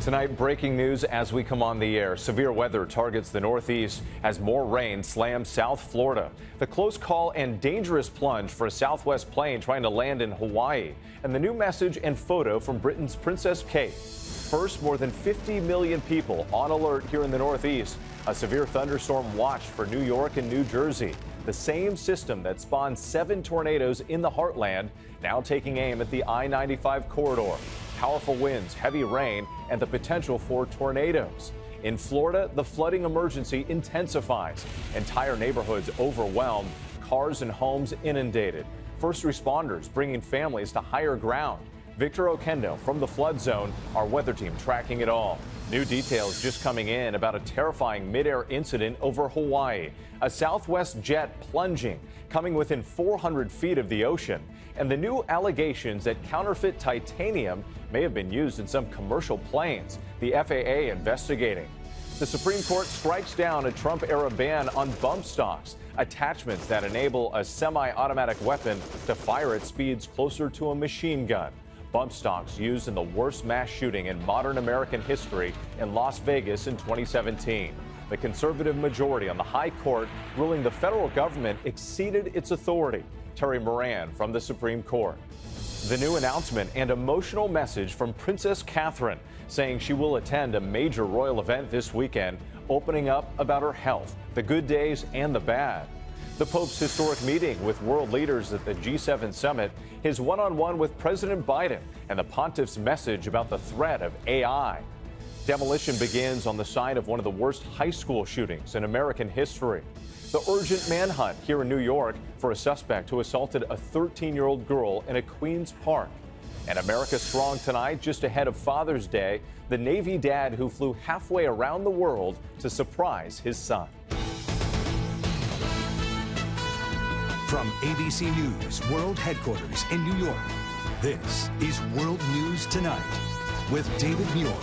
Tonight, breaking news as we come on the air. Severe weather targets the Northeast as more rain slams South Florida. The close call and dangerous plunge for a Southwest plane trying to land in Hawaii. And the new message and photo from Britain's Princess Kate. First, more than 50 million people on alert here in the Northeast. A severe thunderstorm watch for New York and New Jersey. The same system that spawned 7 tornadoes in the heartland, now taking aim at the I-95 corridor. Powerful winds, heavy rain, and the potential for tornadoes. In Florida, the flooding emergency intensifies. Entire neighborhoods overwhelmed, cars and homes inundated. First responders bringing families to higher ground. Victor Oquendo from the flood zone, our weather team tracking it all. New details just coming in about a terrifying midair incident over Hawaii. A Southwest jet plunging, coming within 400 feet of the ocean. And the new allegations that counterfeit titanium may have been used in some commercial planes. The FAA investigating. The Supreme Court strikes down a Trump-era ban on bump stocks, attachments that enable a semi-automatic weapon to fire at speeds closer to a machine gun. Bump stocks used in the worst mass shooting in modern American history in Las Vegas in 2017. The conservative majority on the high court ruling the federal government exceeded its authority. Terry Moran from the Supreme Court. The new announcement and emotional message from Princess Catherine saying she will attend a major royal event this weekend, opening up about her health, the good days and the bad. The Pope's historic meeting with world leaders at the G7 summit, his one-on-one with President Biden, and the pontiff's message about the threat of AI. Demolition begins on the site of one of the worst high school shootings in American history. The urgent manhunt here in New York for a suspect who assaulted a 13-year-old girl in a Queens park. And America strong tonight, just ahead of Father's Day, the Navy dad who flew halfway around the world to surprise his son. From ABC News World Headquarters in New York, this is World News Tonight with David Muir.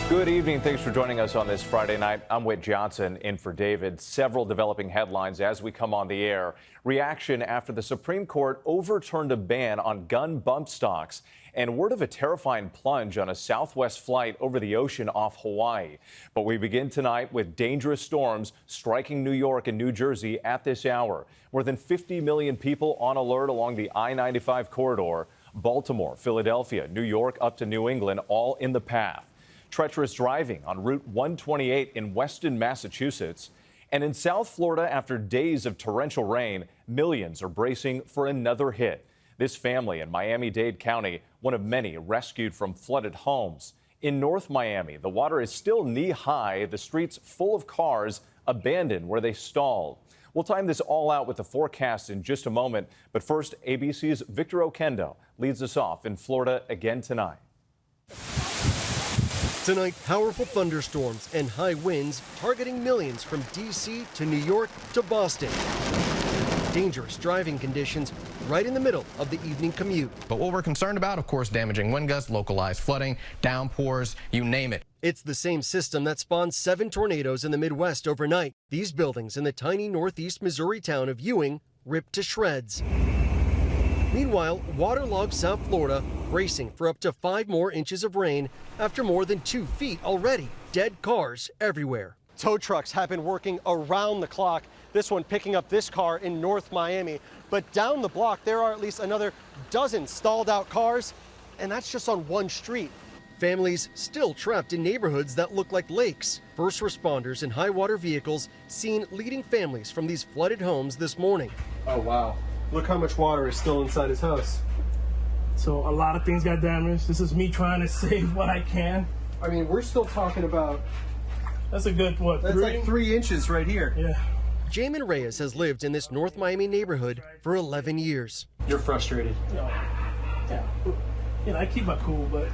Good evening. Thanks for joining us on this Friday night. I'm Whit Johnson in for David. Several developing headlines as we come on the air. Reaction after the Supreme Court overturned a ban on gun bump stocks. And word of a terrifying plunge on a Southwest flight over the ocean off Hawaii. But we begin tonight with dangerous storms striking New York and New Jersey at this hour. More than 50 million people on alert along the I-95 corridor. Baltimore, Philadelphia, New York up to New England, all in the path. Treacherous driving on Route 128 in Weston, Massachusetts. And in South Florida, after days of torrential rain, millions are bracing for another hit. This family in Miami-Dade County, one of many rescued from flooded homes. In North Miami, the water is still knee-high, the streets full of cars abandoned where they stalled. We'll time this all out with the forecast in just a moment. But first, ABC's Victor Oquendo leads us off in Florida again tonight. Tonight, powerful thunderstorms and high winds targeting millions from D.C. to New York to Boston. Dangerous driving conditions right in the middle of the evening commute. But what we're concerned about, of course, damaging wind gusts, localized flooding, downpours, you name it. It's the same system that spawned 7 tornadoes in the Midwest overnight. These buildings in the tiny northeast Missouri town of Ewing ripped to shreds. Meanwhile, waterlogged South Florida bracing for up to 5 more inches of rain after more than 2 feet already. Dead cars everywhere. Tow trucks have been working around the clock. This one picking up this car in North Miami. But down the block, there are at least another dozen stalled out cars, and that's just on one street. Families still trapped in neighborhoods that look like lakes. First responders in high water vehicles seen leading families from these flooded homes this morning. Oh, wow. Look how much water is still inside his house. So a lot of things got damaged. This is me trying to save what I can. I mean, we're still talking about... That's a good, what, That's 3? like 3 inches right here. Yeah. Jamin Reyes has lived in this North Miami neighborhood for 11 years. You're frustrated. Yeah. You know, I keep my cool, but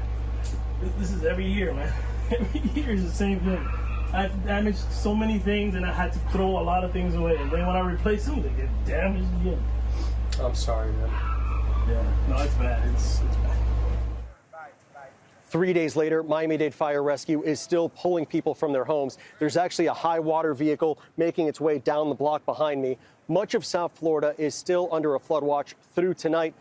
this is every year, man. Every year is the same thing. I've damaged so many things, and I had to throw a lot of things away. And then when I replace them, they get damaged again. I'm sorry, man. Yeah, no, it's bad. It's bad. 3 days later, Miami-Dade Fire Rescue is still pulling people from their homes. There's actually a high water vehicle making its way down the block behind me. Much of South Florida is still under a flood watch through tonight.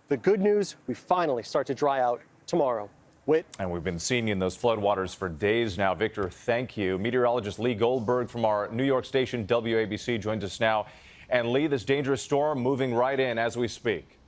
The good news, we finally start to dry out tomorrow. Whit. And we've been seeing you in those floodwaters for days now. Victor, thank you. Meteorologist Lee Goldberg from our New York station WABC joins us now. And Lee, this dangerous storm moving right in as we speak.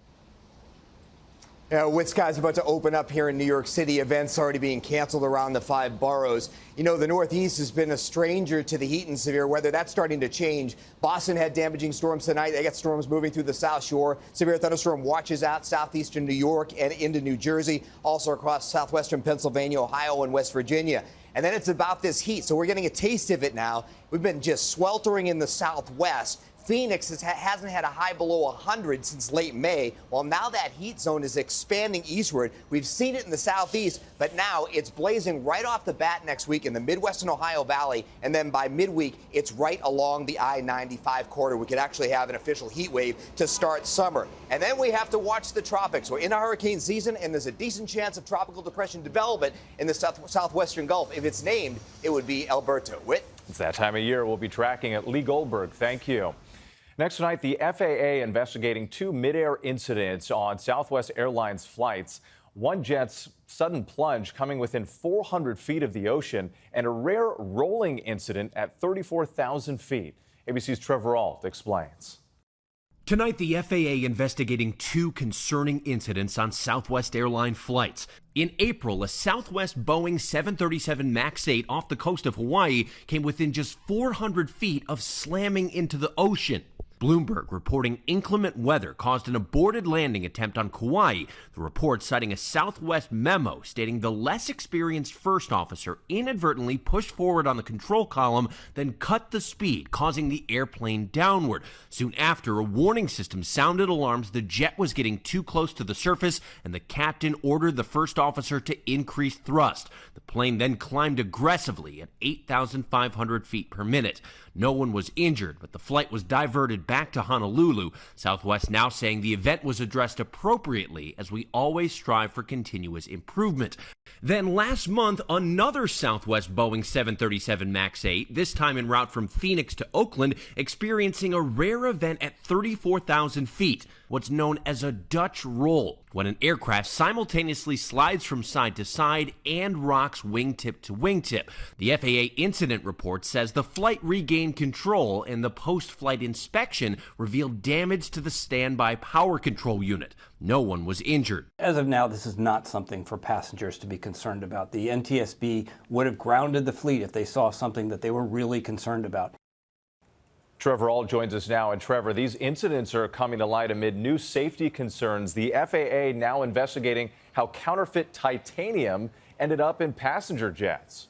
Whit, skies about to open up here in New York City. Events already being canceled around the 5 boroughs. You know, the Northeast has been a stranger to the heat and severe weather. That's starting to change. Boston had damaging storms tonight. They got storms moving through the South Shore. Severe thunderstorm watches out southeastern New York and into New Jersey, also across southwestern Pennsylvania, Ohio, and West Virginia. And then it's about this heat. So we're getting a taste of it now. We've been just sweltering in the Southwest. Phoenix hasn't had a high below 100 since late May. Well, now that heat zone is expanding eastward. We've seen it in the southeast, but now it's blazing right off the bat next week in the Midwest and Ohio Valley. And then by midweek, it's right along the I-95 corridor. We could actually have an official heat wave to start summer. And then we have to watch the tropics. We're in a hurricane season, and there's a decent chance of tropical depression development in the southwestern Gulf. If it's named, it would be Alberto. Whit? It's that time of year. We'll be tracking it. Lee Goldberg, thank you. Next tonight, the FAA investigating 2 midair incidents on Southwest Airlines flights. One jet's sudden plunge coming within 400 feet of the ocean, and a rare rolling incident at 34,000 feet. ABC's Trevor Ault explains. Tonight, the FAA investigating 2 concerning incidents on Southwest Airline flights. In April, a Southwest Boeing 737 MAX 8 off the coast of Hawaii came within just 400 feet of slamming into the ocean. Bloomberg reporting inclement weather caused an aborted landing attempt on Kauai. The report citing a Southwest memo stating the less experienced first officer inadvertently pushed forward on the control column, then cut the speed, causing the airplane downward. Soon after, a warning system sounded alarms the jet was getting too close to the surface, and the captain ordered the first officer to increase thrust. The plane then climbed aggressively at 8,500 feet per minute. No one was injured, but the flight was diverted back to Honolulu. Southwest now saying the event was addressed appropriately, as we always strive for continuous improvement. Then last month, another Southwest Boeing 737 MAX 8, this time en route from Phoenix to Oakland, experiencing a rare event at 34,000 feet, what's known as a Dutch roll, when an aircraft simultaneously slides from side to side and rocks wingtip to wingtip. The FAA incident report says the flight regained control, and the post-flight inspection revealed damage to the standby power control unit. No one was injured. As of now, this is not something for passengers to be concerned about. The NTSB would have grounded the fleet if they saw something that they were really concerned about. Trevor Ault joins us now. And Trevor, these incidents are coming to light amid new safety concerns. The FAA now investigating how counterfeit titanium ended up in passenger jets.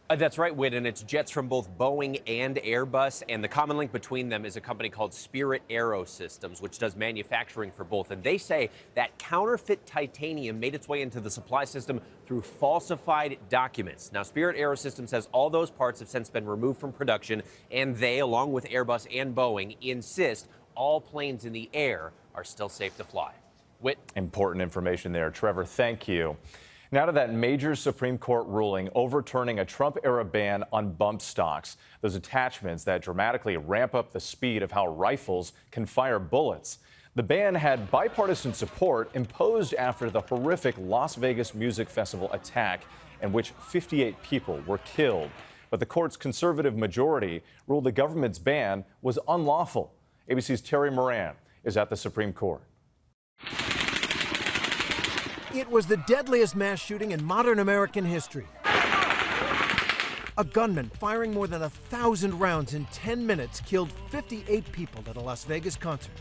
That's right, Whit, and it's jets from both Boeing and Airbus, and the common link between them is a company called Spirit AeroSystems, which does manufacturing for both. And they say that counterfeit titanium made its way into the supply system through falsified documents. Now, Spirit AeroSystems says all those parts have since been removed from production, and they, along with Airbus and Boeing, insist all planes in the air are still safe to fly. Whit. Important information there. Trevor, thank you. Now to that major Supreme Court ruling overturning a Trump-era ban on bump stocks, those attachments that dramatically ramp up the speed of how rifles can fire bullets. The ban had bipartisan support, imposed after the horrific Las Vegas Music Festival attack in which 58 people were killed. But the court's conservative majority ruled the government's ban was unlawful. ABC's Terry Moran is at the Supreme Court. It was the deadliest mass shooting in modern American history. A gunman firing more than 1,000 rounds in 10 minutes killed 58 people at a Las Vegas concert.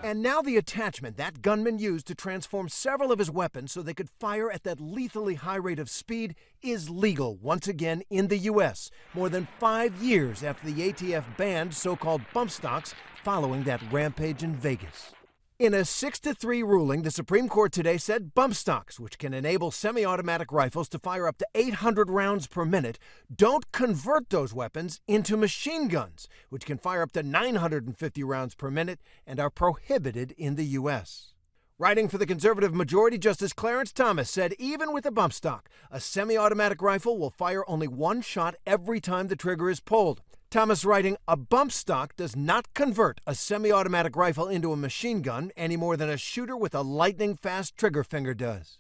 And now the attachment that gunman used to transform several of his weapons so they could fire at that lethally high rate of speed is legal once again in the U.S., more than 5 years after the ATF banned so-called bump stocks following that rampage in Vegas. In a 6-3 ruling, the Supreme Court today said bump stocks, which can enable semi-automatic rifles to fire up to 800 rounds per minute, don't convert those weapons into machine guns, which can fire up to 950 rounds per minute and are prohibited in the U.S. Writing for the conservative majority, Justice Clarence Thomas said even with a bump stock, a semi-automatic rifle will fire only one shot every time the trigger is pulled. Thomas writing, a bump stock does not convert a semi-automatic rifle into a machine gun any more than a shooter with a lightning-fast trigger finger does.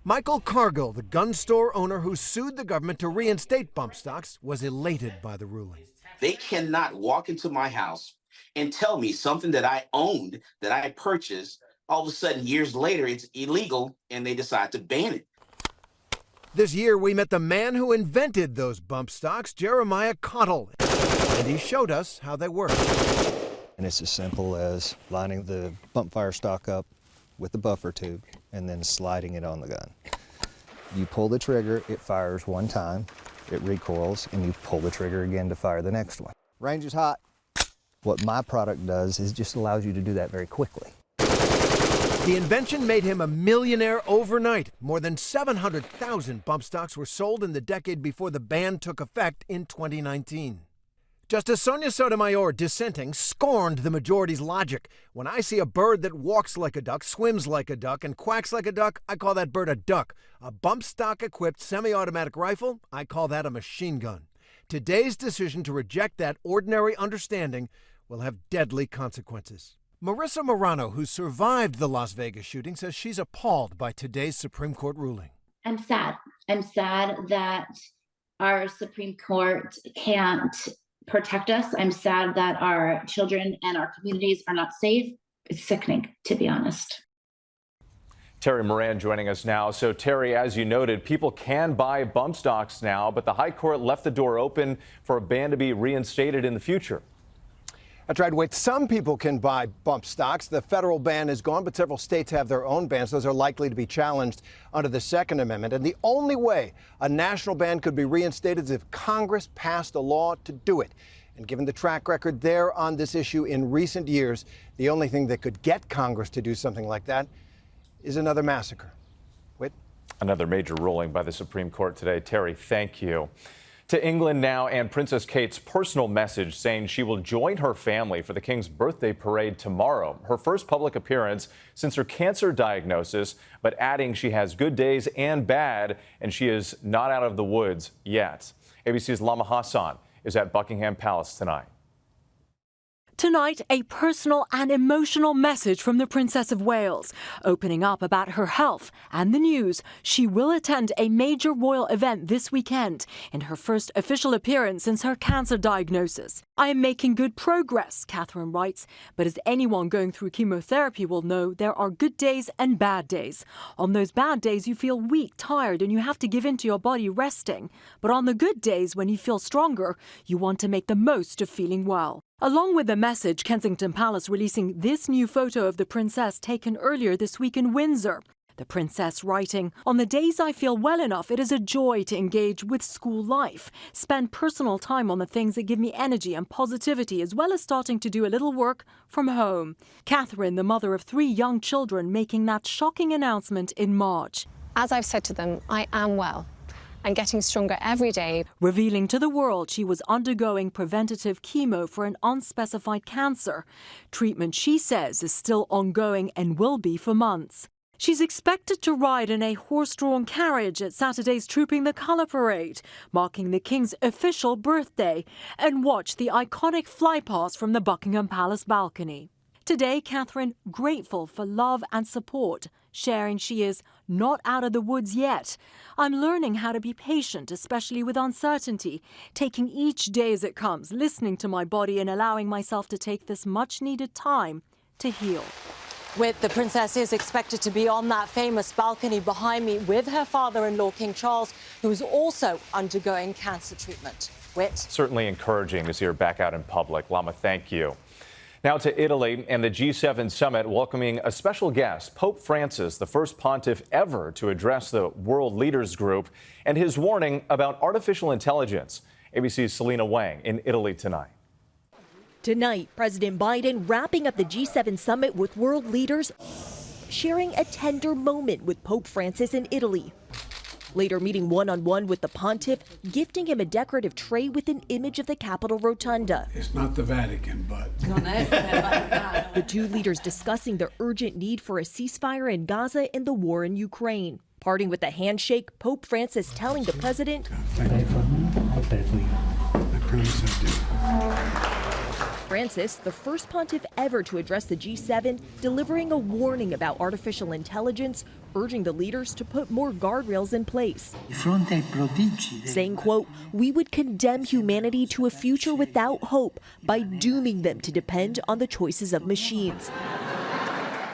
Michael Cargill, the gun store owner who sued the government to reinstate bump stocks, was elated by the ruling. They cannot walk into my house and tell me something that I owned, that I purchased, all of a sudden years later it's illegal and they decide to ban it. This year we met the man who invented those bump stocks, Jeremiah Cottle, and he showed us how they work. And it's as simple as lining the bump fire stock up with the buffer tube and then sliding it on the gun. You pull the trigger, it fires one time, it recoils, and you pull the trigger again to fire the next one. Range is hot. What my product does is just allows you to do that very quickly. The invention made him a millionaire overnight. More than 700,000 bump stocks were sold in the decade before the ban took effect in 2019. Justice Sonia Sotomayor, dissenting, scorned the majority's logic. When I see a bird that walks like a duck, swims like a duck, and quacks like a duck, I call that bird a duck. A bump stock-equipped semi-automatic rifle, I call that a machine gun. Today's decision to reject that ordinary understanding will have deadly consequences. Marissa Morano, who survived the Las Vegas shooting, says she's appalled by today's Supreme Court ruling. I'm sad. I'm sad that our Supreme Court can't protect us. I'm sad that our children and our communities are not safe. It's sickening, to be honest. Terry Moran joining us now. So, Terry, as you noted, people can buy bump stocks now, but the High Court left the door open for a ban to be reinstated in the future. That's right, Whit. Some people can buy bump stocks. The federal ban is gone, but several states have their own bans. Those are likely to be challenged under the Second Amendment. And the only way a national ban could be reinstated is if Congress passed a law to do it. And given the track record there on this issue in recent years, the only thing that could get Congress to do something like that is another massacre. Whit? Another major ruling by the Supreme Court today. Terry, thank you. To England now, and Princess Kate's personal message saying she will join her family for the King's birthday parade tomorrow, her first public appearance since her cancer diagnosis, but adding she has good days and bad, and she is not out of the woods yet. ABC's Lama Hassan is at Buckingham Palace tonight. Tonight, a personal and emotional message from the Princess of Wales, opening up about her health and the news she will attend a major royal event this weekend in her first official appearance since her cancer diagnosis. I am making good progress, Catherine writes, but as anyone going through chemotherapy will know, there are good days and bad days. On those bad days, you feel weak, tired, and you have to give in to your body resting. But on the good days, when you feel stronger, you want to make the most of feeling well. Along with the message, Kensington Palace releasing this new photo of the princess taken earlier this week in Windsor. The princess writing, "On the days I feel well enough, it is a joy to engage with school life, spend personal time on the things that give me energy and positivity, as well as starting to do a little work from home." Catherine, the mother of 3 young children, making that shocking announcement in March. As I've said to them, I am well and getting stronger every day. Revealing to the world she was undergoing preventative chemo for an unspecified cancer. Treatment, she says, is still ongoing and will be for months. She's expected to ride in a horse-drawn carriage at Saturday's Trooping the Colour Parade, marking the King's official birthday, and watch the iconic flypast from the Buckingham Palace balcony. Today, Catherine grateful for love and support, sharing she is not out of the woods yet. "I'm learning how to be patient, especially with uncertainty, taking each day as it comes, listening to my body and allowing myself to take this much-needed time to heal." With the princess is expected to be on that famous balcony behind me with her father-in-law, King Charles, who is also undergoing cancer treatment. Whit? Certainly encouraging to see her back out in public. Lama, thank you. Now to Italy and the G7 summit welcoming a special guest, Pope Francis, the first pontiff ever to address the world leaders group, and his warning about artificial intelligence. ABC's Selena Wang in Italy tonight. Tonight, President Biden wrapping up the G7 summit with world leaders, sharing a tender moment with Pope Francis in Italy. Later meeting one-on-one with the pontiff, gifting him a decorative tray with an image of the Capitol Rotunda. It's not the Vatican, but... The two leaders discussing the urgent need for a ceasefire in Gaza and the war in Ukraine. Parting with a handshake, Pope Francis telling the president, Thank you. I promise I do. Francis, the first pontiff ever to address the G7, delivering a warning about artificial intelligence, urging the leaders to put more guardrails in place. Saying, quote, "We would condemn humanity to a future without hope by dooming them to depend on the choices of machines."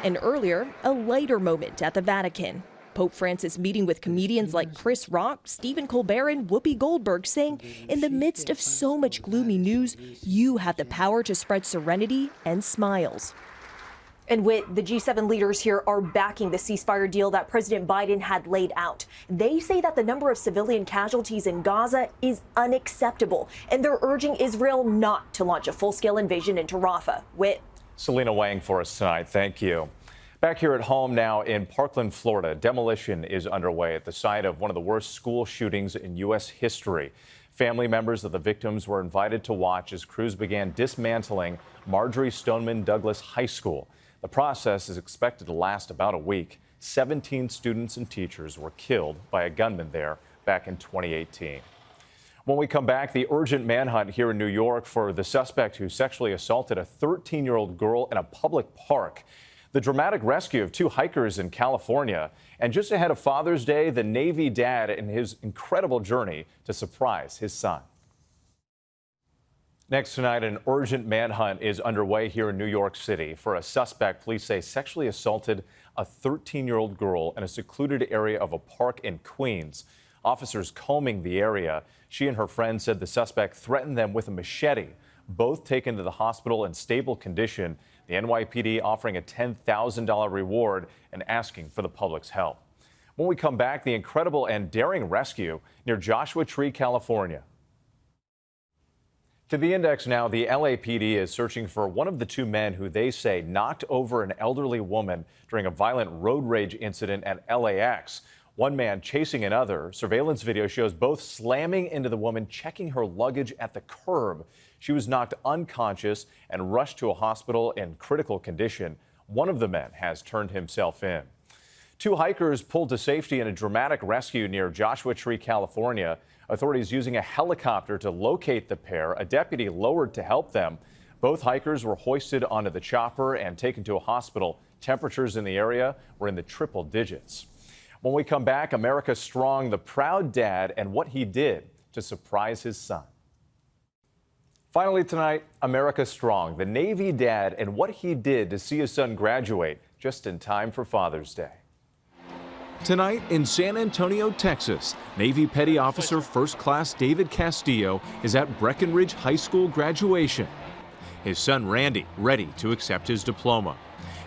And earlier, a lighter moment at the Vatican. Pope Francis meeting with comedians like Chris Rock, Stephen Colbert, and Whoopi Goldberg, saying, in the midst of so much gloomy news, you have the power to spread serenity and smiles. And Whit, the G7 leaders here are backing the ceasefire deal that President Biden had laid out. They say that the number of civilian casualties in Gaza is unacceptable, and they're urging Israel not to launch a full-scale invasion into Rafah. Whit. Selena Wang for us tonight. Thank you. Back here at home now in Parkland, Florida, demolition is underway at the site of one of the worst school shootings in U.S. history. Family members of the victims were invited to watch as crews began dismantling Marjorie Stoneman Douglas High School. The process is expected to last about a week. 17 students and teachers were killed by a gunman there back in 2018. When we come back, the urgent manhunt here in New York for the suspect who sexually assaulted a 13-year-old girl in a public park. The dramatic rescue of two hikers in California. And just ahead of Father's Day, the Navy dad and his incredible journey to surprise his son. Next tonight, an urgent manhunt is underway here in New York City for a suspect police say sexually assaulted a 13-year-old girl in a secluded area of a park in Queens. Officers combing the area. She and her friend said the suspect threatened them with a machete. Both taken to the hospital in stable condition. The NYPD offering a $10,000 reward and asking for the public's help. When we come back, the incredible and daring rescue near Joshua Tree, California. To the index now, the LAPD is searching for one of the two men who they say knocked over an elderly woman during a violent road rage incident at LAX. One man chasing another. Surveillance video shows both slamming into the woman, checking her luggage at the curb. She was knocked unconscious and rushed to a hospital in critical condition. One of the men has turned himself in. Two hikers pulled to safety in a dramatic rescue near Joshua Tree, California. Authorities using a helicopter to locate the pair. A deputy lowered to help them. Both hikers were hoisted onto the chopper and taken to a hospital. Temperatures in the area were in the triple digits. When we come back, America Strong, the proud dad, and what he did to surprise his son. Finally tonight, America Strong, the Navy dad, and what he did to see his son graduate just in time for Father's Day. Tonight in San Antonio, Texas, Navy Petty Officer First Class David Castillo is at Breckenridge High School graduation. His son Randy ready to accept his diploma.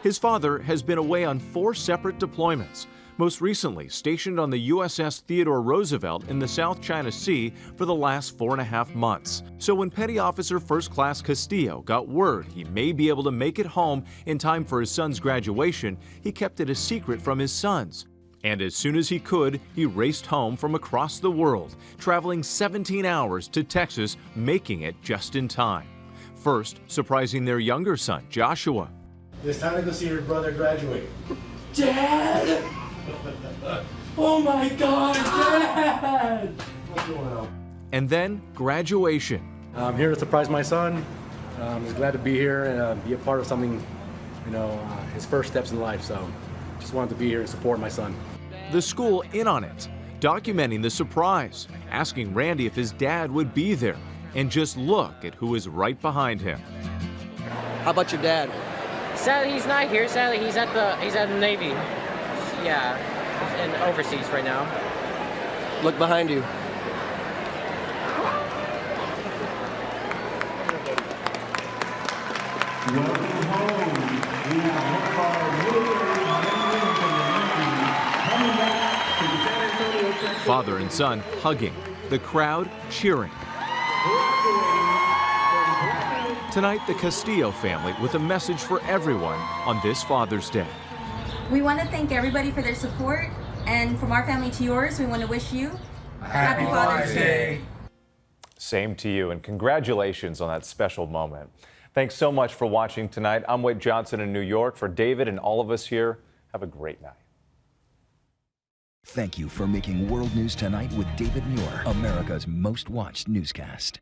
His father has been away on 4 separate deployments, most recently stationed on the USS Theodore Roosevelt in the South China Sea for the last 4.5 months. So when Petty Officer First Class Castillo got word he may be able to make it home in time for his son's graduation, he kept it a secret from his sons. And as soon as he could, he raced home from across the world, traveling 17 hours to Texas, making it just in time. First, surprising their younger son, Joshua. It's time to go see your brother graduate. Dad! Oh my God, Dad! What's going on? And then graduation. I'm here to surprise my son. He's glad to be here and be a part of something, his first steps in life. So just wanted to be here and support my son. The school in on it, documenting the surprise, asking Randy if his dad would be there. And just look at who is right behind him. How about your dad? Sadly, he's not here. Sadly, he's at the Navy. Yeah, and overseas right now. Look behind you. Welcome home. We have coming back to the San Antonio, Texas. Father and son hugging, the crowd cheering. Tonight, the Castillo family with a message for everyone on this Father's Day. We want to thank everybody for their support, and from our family to yours, we want to wish you Happy Father's Day. Same to you, and congratulations on that special moment. Thanks so much for watching tonight. I'm Wade Johnson in New York. For David and all of us here, have a great night. Thank you for making World News Tonight with David Muir, America's most watched newscast.